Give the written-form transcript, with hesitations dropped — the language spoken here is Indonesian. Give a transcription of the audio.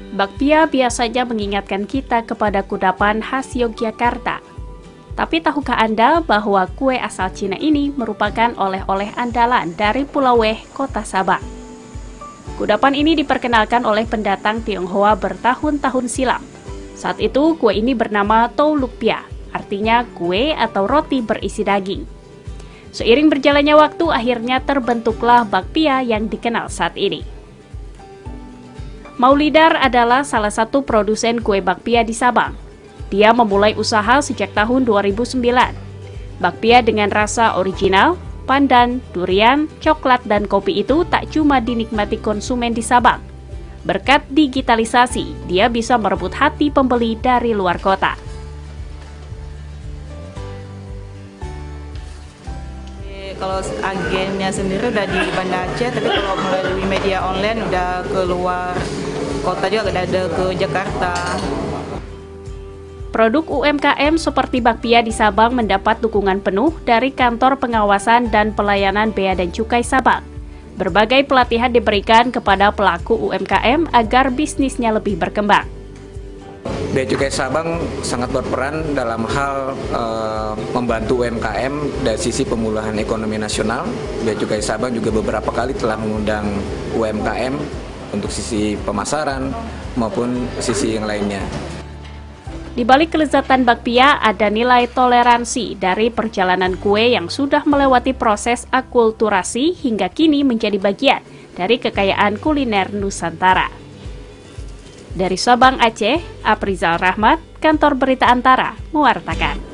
Bakpia biasanya mengingatkan kita kepada kudapan khas Yogyakarta. Tapi tahukah Anda bahwa kue asal Cina ini merupakan oleh-oleh andalan dari Pulau Weh, Kota Sabang? Kudapan ini diperkenalkan oleh pendatang Tionghoa bertahun-tahun silam. Saat itu, kue ini bernama Tou Luk Pia, artinya kue atau roti berisi daging. Seiring berjalannya waktu, akhirnya terbentuklah bakpia yang dikenal saat ini. Maulidar adalah salah satu produsen kue bakpia di Sabang. Dia memulai usaha sejak tahun 2009. Bakpia dengan rasa original, pandan, durian, coklat, dan kopi itu tak cuma dinikmati konsumen di Sabang. Berkat digitalisasi, dia bisa merebut hati pembeli dari luar kota. Kalau agennya sendiri udah di Banda Aceh, tapi kalau melalui media online udah keluar kota juga, udah ada ke Jakarta. Produk UMKM seperti bakpia di Sabang mendapat dukungan penuh dari Kantor Pengawasan dan Pelayanan Bea dan Cukai Sabang. Berbagai pelatihan diberikan kepada pelaku UMKM agar bisnisnya lebih berkembang. Bea Cukai Sabang sangat berperan dalam hal membantu UMKM dari sisi pemulihan ekonomi nasional. Bea Cukai Sabang juga beberapa kali telah mengundang UMKM untuk sisi pemasaran maupun sisi yang lainnya. Di balik kelezatan bakpia ada nilai toleransi dari perjalanan kue yang sudah melewati proses akulturasi hingga kini menjadi bagian dari kekayaan kuliner Nusantara. Dari Sabang, Aceh, Aprizal Rahmat, Kantor Berita Antara, mewartakan.